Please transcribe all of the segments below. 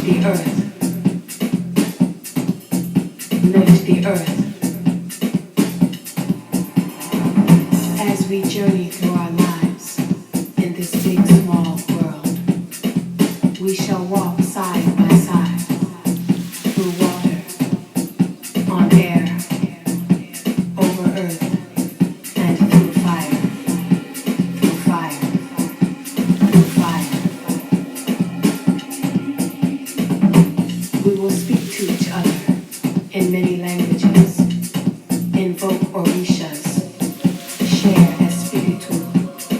the earth. Lift the earth. As we journey through our lives in this big, small world, we shall walk side by side through water, on air, over earth, and through fire, through fire, through fire. We will speak to each other in many languages, invoke orishas, share espiritu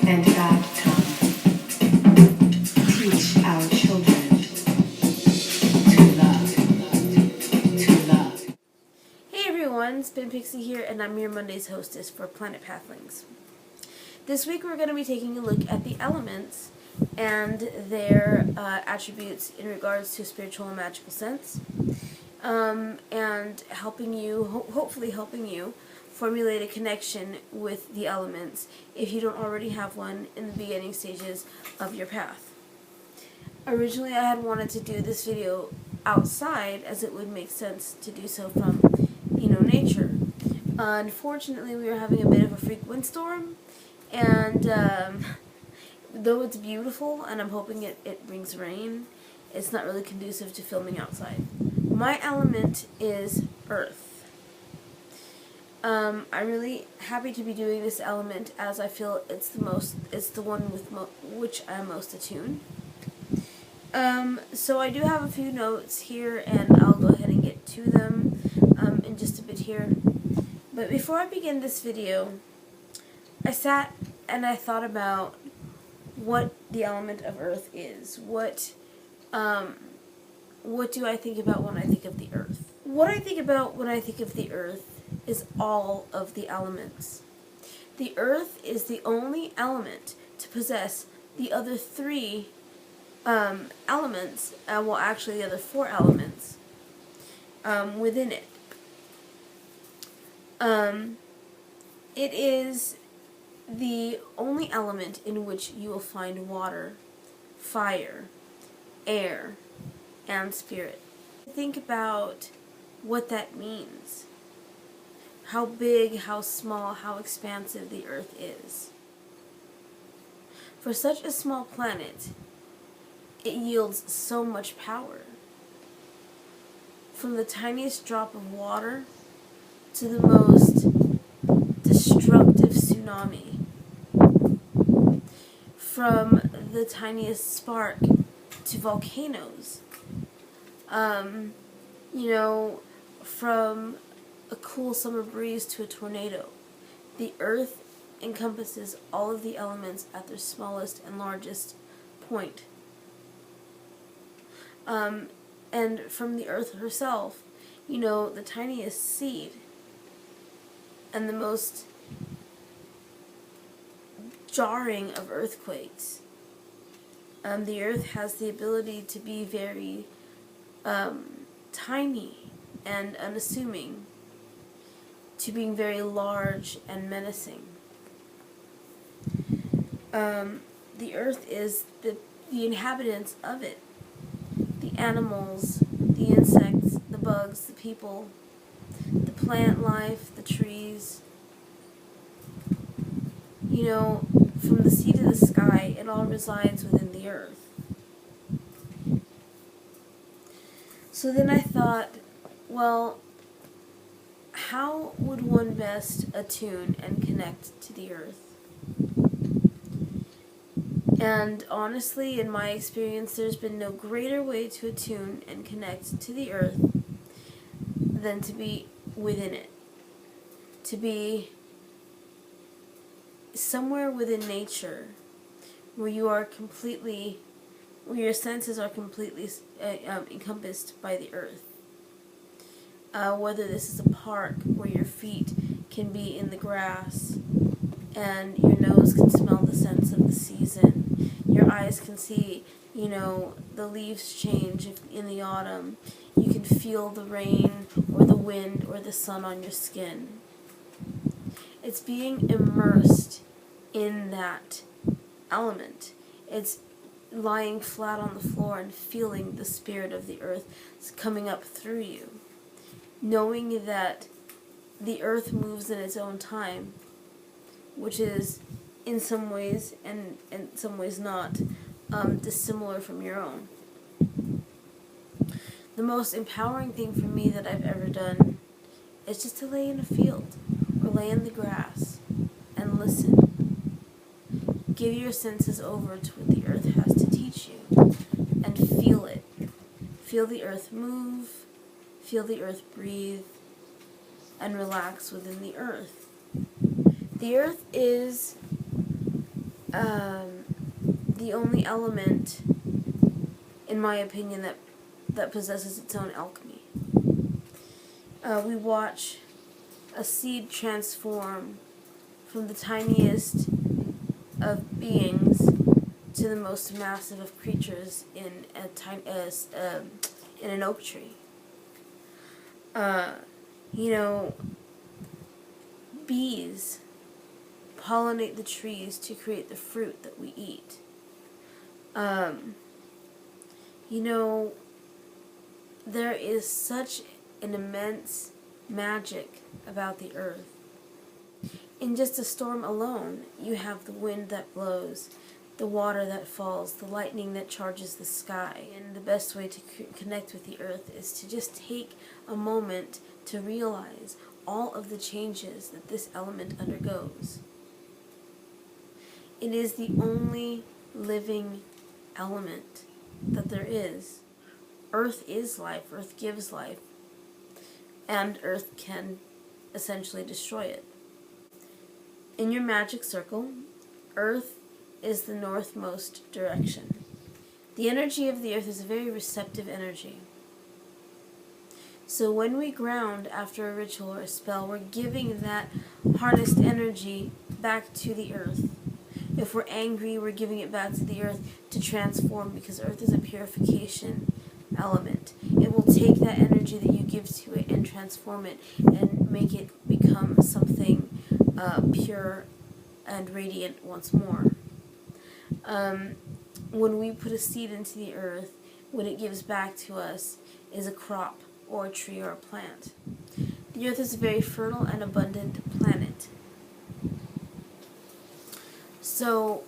and God tongue, teach our children to love. Hey everyone, Spin Pixie here, and I'm your Monday's hostess for Planet Pathlings. This week we're going to be taking a look at the elements and their attributes in regards to spiritual and magical sense, and helping you, hopefully helping you, formulate a connection with the elements if you don't already have one in the beginning stages of your path. Originally I had wanted to do this video outside, as it would make sense to do so from, nature. Unfortunately, we were having a bit of a freak windstorm, and though it's beautiful and I'm hoping it brings rain, it's not really conducive to filming outside. My element is earth. I'm really happy to be doing this element, as I feel it's the one with which I'm most attuned. So I do have a few notes here, and I'll go ahead and get to them in just a bit here. But before I begin this video, I sat and I thought about what the element of earth is. What do I think about when I think of the earth? What I think about when I think of the earth is all of the elements. The earth is the only element to possess the other three elements, well actually the other four elements within it. It is the only element in which you will find water, fire, air, and spirit. Think about what that means. How big, how small, how expansive the earth is. For such a small planet, it yields so much power. From the tiniest drop of water to the most destructive tsunami. From the tiniest spark to volcanoes. From a cool summer breeze to a tornado. The earth encompasses all of the elements at their smallest and largest point. And from the earth herself, the tiniest seed and the most jarring of earthquakes. The earth has the ability to be very tiny and unassuming, to being very large and menacing. The earth is the inhabitants of it. The animals, the insects, the bugs, the people, the plant life, the trees. From the sea to the sky, it all resides within the earth. So then I thought, well, how would one best attune and connect to the earth? And honestly, in my experience, there's been no greater way to attune and connect to the earth than to be within it. To be somewhere within nature where you are completely, where your senses are completely encompassed by the earth. Whether this is a park where your feet can be in the grass and your nose can smell the scents of the season, your eyes can see, the leaves change in the autumn, you can feel the rain or the wind or the sun on your skin. It's being immersed in that element. It's lying flat on the floor and feeling the spirit of the earth coming up through you. Knowing that the earth moves in its own time, which is in some ways and in some ways not dissimilar from your own. The most empowering thing for me that I've ever done is just to lay in a field or lay in the grass and listen. Give your senses over to what the earth has to teach you and feel it. Feel the earth move, feel the earth breathe, and relax within the earth. The earth is the only element, in my opinion, that possesses its own alchemy. We watch a seed transform from the tiniest of beings to the most massive of creatures in an oak tree. Bees pollinate the trees to create the fruit that we eat. There is such an immense magic about the earth. In just a storm alone, you have the wind that blows, the water that falls, the lightning that charges the sky. And the best way to connect with the earth is to just take a moment to realize all of the changes that this element undergoes. It is the only living element that there is. Earth is life, earth gives life, and earth can essentially destroy it. In your magic circle, earth is the northmost direction. The energy of the earth is a very receptive energy. So when we ground after a ritual or a spell, we're giving that harnessed energy back to the earth. If we're angry, we're giving it back to the earth to transform, because earth is a purification element. It will take that energy that you give to it and transform it and make it become something pure and radiant once more. When we put a seed into the earth, what it gives back to us is a crop or a tree or a plant. The earth is a very fertile and abundant planet. So,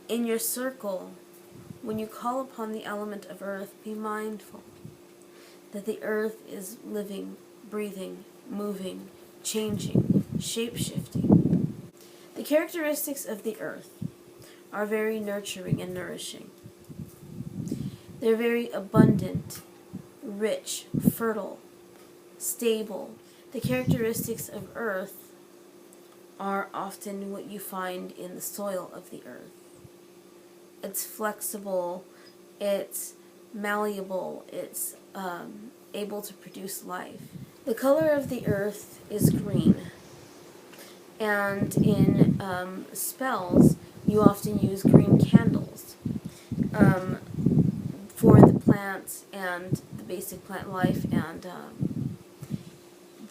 in your circle, when you call upon the element of earth, be mindful that the earth is living, breathing, moving, changing, shape-shifting. The characteristics of the earth are very nurturing and nourishing. They're very abundant, rich, fertile, stable. The characteristics of earth are often what you find in the soil of the earth. It's flexible, it's malleable, it's able to produce life. The color of the earth is green, and in spells you often use green candles for the plants and the basic plant life, and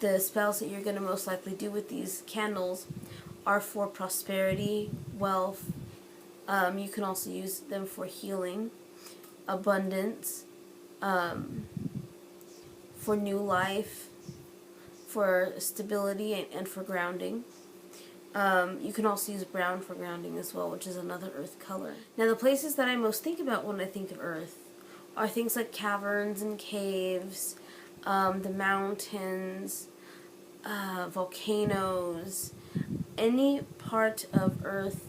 the spells that you're going to most likely do with these candles are for prosperity, wealth. You can also use them for healing, abundance, for new life, for stability, and for grounding. You can also use brown for grounding as well, which is another earth color. Now, the places that I most think about when I think of earth are things like caverns and caves, the mountains, volcanoes, any part of earth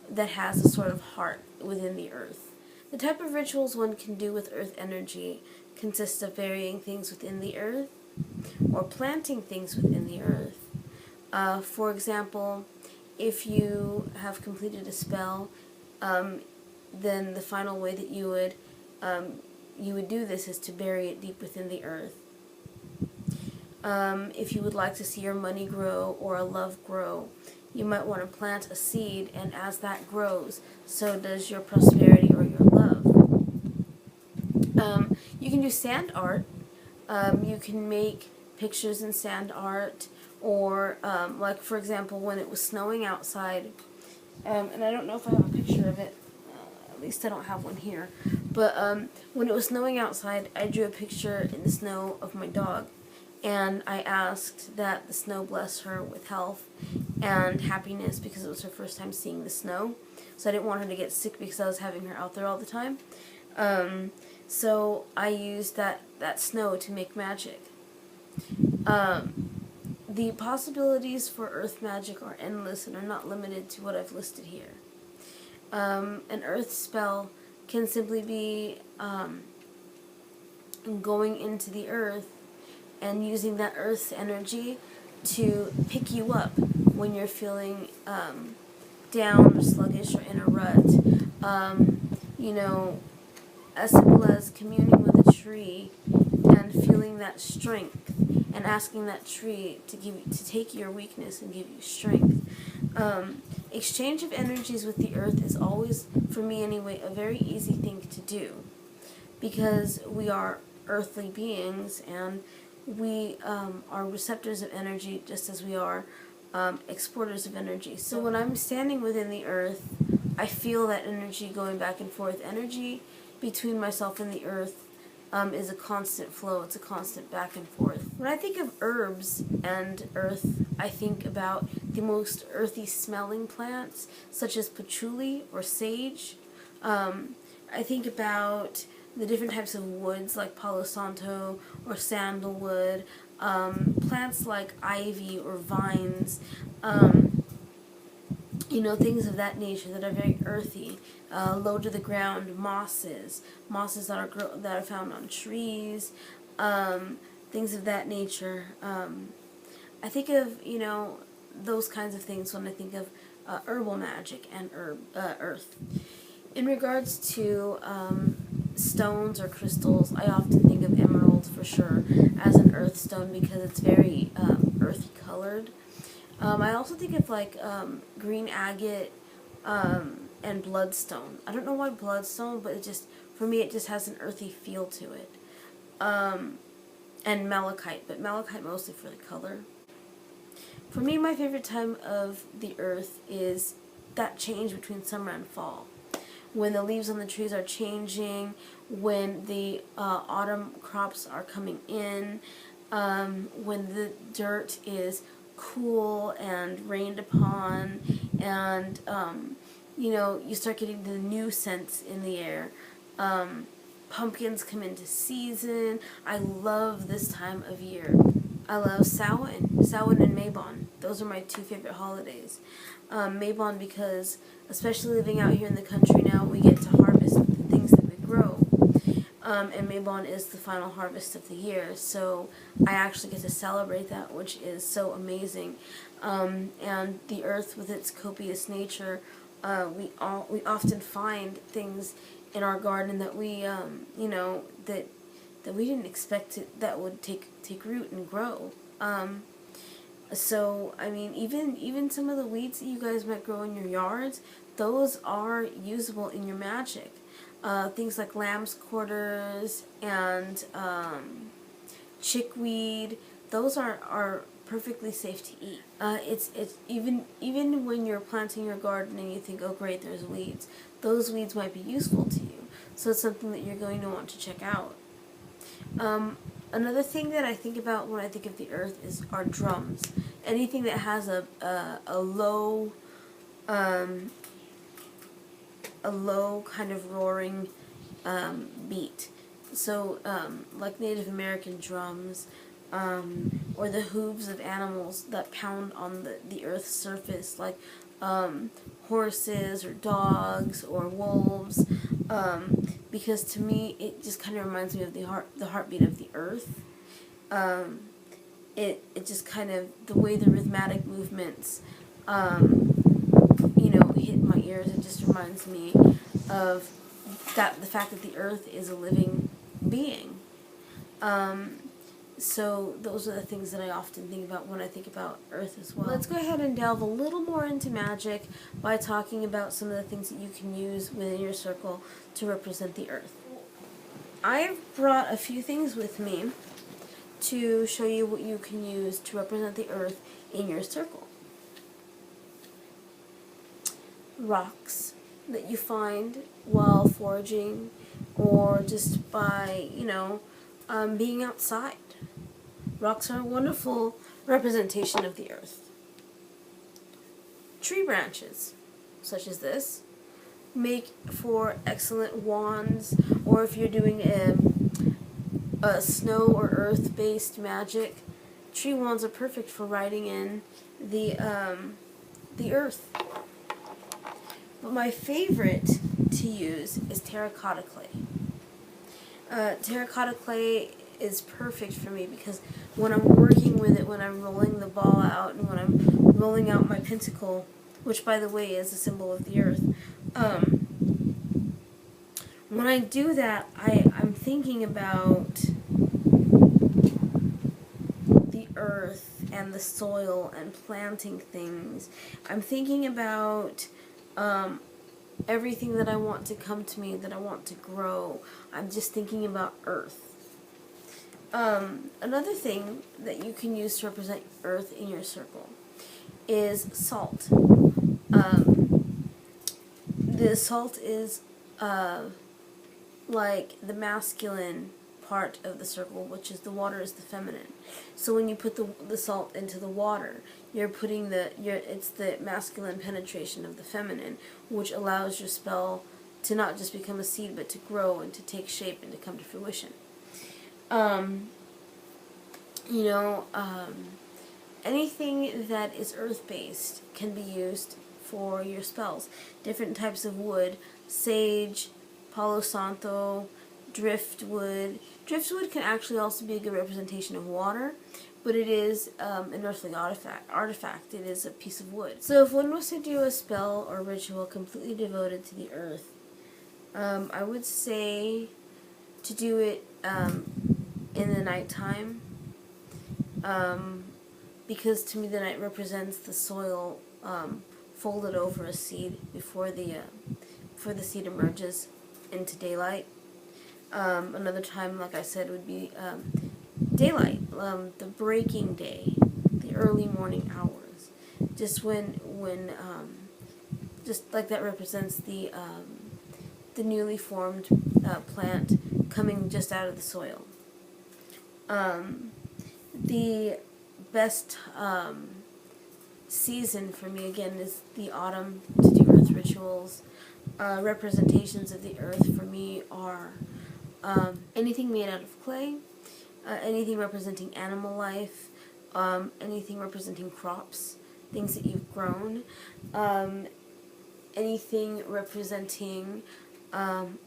that has a sort of heart within the earth. The type of rituals one can do with earth energy consists of burying things within the earth or planting things within the earth. For example, if you have completed a spell, then the final way that you would do this is to bury it deep within the earth. If you would like to see your money grow or a love grow, you might want to plant a seed, and as that grows, so does your prosperity or your love. You can do sand art. You can make pictures in sand art, or like for example, when it was snowing outside, and I don't know if I have a picture of it. At least I don't have one here. But when it was snowing outside, I drew a picture in the snow of my dog. And I asked that the snow bless her with health and happiness because it was her first time seeing the snow. So I didn't want her to get sick because I was having her out there all the time. So I used that snow to make magic. The possibilities for earth magic are endless and are not limited to what I've listed here. An earth spell can simply be going into the earth and using that earth's energy to pick you up when you're feeling down or sluggish or in a rut. You know, as simple as communing with a tree and feeling that strength and asking that tree to take your weakness and give you strength. Exchange of energies with the earth is always, for me anyway, a very easy thing to do because we are earthly beings and we are receptors of energy just as we are exporters of energy. So when I'm standing within the earth, I feel that energy going back and forth. Energy between myself and the earth is a constant flow. It's a constant back and forth. When I think of herbs and earth, I think about the most earthy smelling plants, such as patchouli or sage. I think about the different types of woods like Palo Santo or sandalwood, plants like ivy or vines, you know, things of that nature that are very earthy, low to the ground mosses that are found on trees, things of that nature. I think of, you know, those kinds of things when I think of herbal magic and earth. In regards to stones or crystals, I often think of emerald for sure as an earth stone because it's very earthy colored. I also think of like green agate and bloodstone. I don't know why bloodstone, but for me it just has an earthy feel to it. And malachite, but malachite mostly for the color. For me, my favorite time of the earth is that change between summer and fall. When the leaves on the trees are changing, when the autumn crops are coming in, when the dirt is cool and rained upon, and you know, you start getting the new scents in the air. Pumpkins come into season. I love this time of year. I love Samhain and Mabon. Those are my two favorite holidays. Mabon because, especially living out here in the country now, we get to harvest the things that we grow. And Mabon is the final harvest of the year, so I actually get to celebrate that, which is so amazing. And the earth, with its copious nature, we often find things in our garden that we, you know, that we didn't expect that would take root and grow. So I mean, even some of the weeds that you guys might grow in your yards, those are usable in your magic. Things like lamb's quarters and chickweed, those are perfectly safe to eat. It's even when you're planting your garden and you think, oh great, there's weeds, those weeds might be useful to you. So it's something that you're going to want to check out. Another thing that I think about when I think of the earth are drums. Anything that has a low kind of roaring beat. So like Native American drums, or the hooves of animals that pound on the earth's surface, like horses or dogs or wolves, because to me it just kind of reminds me of the heartbeat of the earth. It just kind of, the way the rhythmic movements you know, hit my ears, it just reminds me of the fact that the earth is a living being. So those are the things that I often think about when I think about earth as well. Let's go ahead and delve a little more into magic by talking about some of the things that you can use within your circle to represent the earth. I've brought a few things with me to show you what you can use to represent the earth in your circle. Rocks, that you find while foraging or just by, being outside. Rocks are a wonderful representation of the earth. Tree branches, such as this, make for excellent wands, or if you're doing a snow or earth-based magic, tree wands are perfect for writing in the earth. But my favorite to use is terracotta clay. Terracotta clay is perfect for me because when I'm working with it, when I'm rolling the ball out, and when I'm rolling out my pentacle, which by the way is a symbol of the earth, when I do that, I'm thinking about the earth and the soil and planting things. I'm thinking about everything that I want to come to me, that I want to grow. I'm just thinking about earth. Another thing that you can use to represent earth in your circle is salt. The salt is like the masculine part of the circle, which is the water is the feminine. So when you put the salt into the water, you're putting it's the masculine penetration of the feminine, which allows your spell to not just become a seed, but to grow and to take shape and to come to fruition. Anything that is earth-based can be used for your spells. Different types of wood, sage, palo santo, driftwood. Driftwood can actually also be a good representation of water, but it is an earthly artifact. It is a piece of wood. So if one was to do a spell or ritual completely devoted to the earth, I would say to do it in the nighttime, because to me the night represents the soil folded over a seed before the seed emerges into daylight. Another time, like I said, would be daylight, the breaking day, the early morning hours, just when just like that represents the newly formed plant coming just out of the soil. The best season for me, again, is the autumn to do earth rituals. Representations of the earth for me are anything made out of clay, anything representing animal life, anything representing crops, things that you've grown, anything representing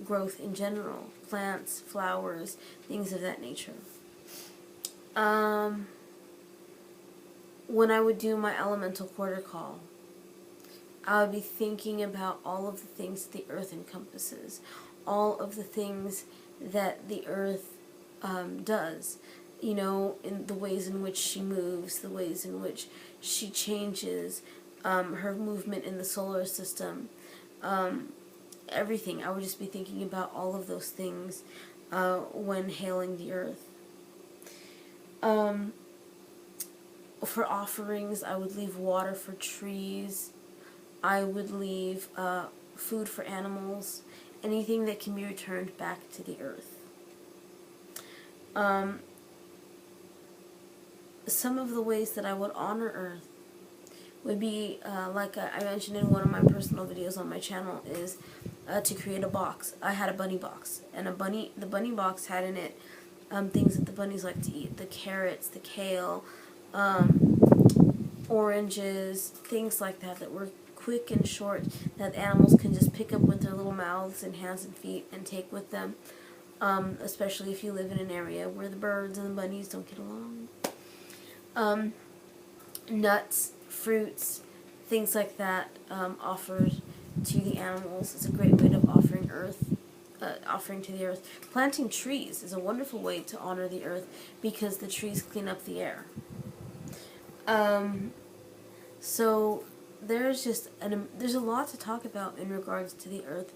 growth in general, plants, flowers, things of that nature. When I would do my elemental quarter call, I would be thinking about all of the things the earth encompasses, all of the things that the earth does, in the ways in which she moves, the ways in which she changes, her movement in the solar system, everything. I would just be thinking about all of those things when hailing the earth. For offerings, I would leave water for trees. I would leave food for animals, anything that can be returned back to the earth. Some of the ways that I would honor earth would be, like I mentioned in one of my personal videos on my channel, is to create a box. I had a bunny box, and the bunny box had in it things that the bunnies like to eat: the carrots, the kale, oranges, things like that were quick and short, that animals can just pick up with their little mouths and hands and feet and take with them, especially if you live in an area where the birds and the bunnies don't get along. Nuts, fruits, things like that, offered to the animals is a great way of offering to the earth. Planting trees is a wonderful way to honor the earth because the trees clean up the air. So there's a lot to talk about in regards to the earth,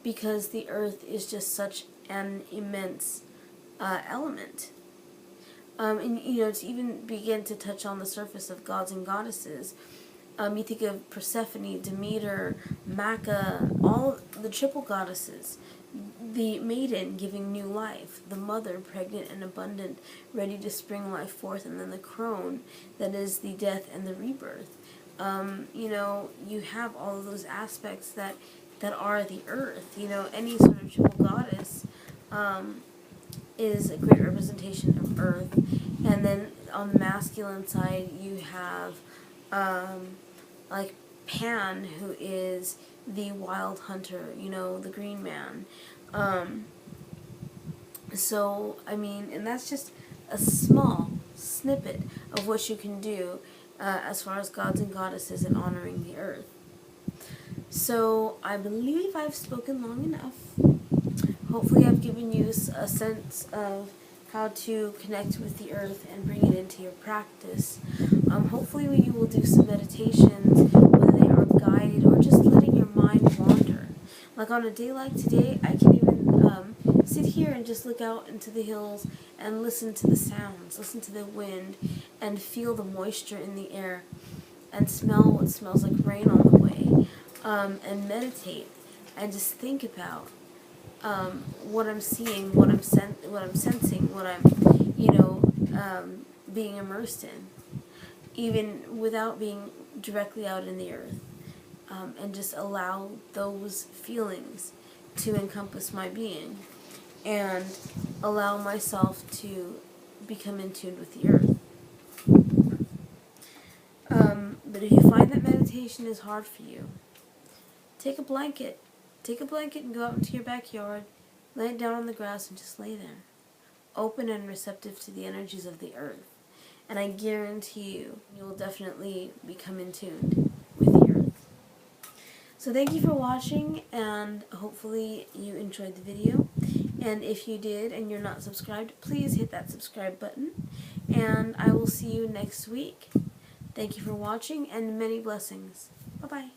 because the earth is just such an immense element. And to even begin to touch on the surface of gods and goddesses, You think of Persephone, Demeter, Maca, all the triple goddesses. The maiden giving new life, the mother pregnant and abundant, ready to spring life forth, and then the crone that is the death and the rebirth. You have all of those aspects that are the earth. Any sort of triple goddess is a great representation of earth. And then on the masculine side, you have like Pan, who is the wild hunter, the green man. And that's just a small snippet of what you can do as far as gods and goddesses and honoring the earth. So I believe I've spoken long enough. Hopefully I've given you a sense of how to connect with the earth and bring it into your practice. Hopefully you will do some meditations, whether they are guided or just letting your mind wander. Like on a day like today, I can even sit here and just look out into the hills and listen to the sounds, listen to the wind, and feel the moisture in the air, and smell what smells like rain on the way, and meditate, and just think about what I'm seeing, what I'm sensing, what I'm, being immersed in, even without being directly out in the earth, and just allow those feelings to encompass my being, and allow myself to become in tune with the earth. But if you find that meditation is hard for you, take a blanket and go out into your backyard, lay it down on the grass and just lay there, open and receptive to the energies of the earth. And I guarantee you will definitely become in tune with the earth. So thank you for watching, and hopefully you enjoyed the video. And if you did and you're not subscribed, please hit that subscribe button. And I will see you next week. Thank you for watching, and many blessings. Bye-bye.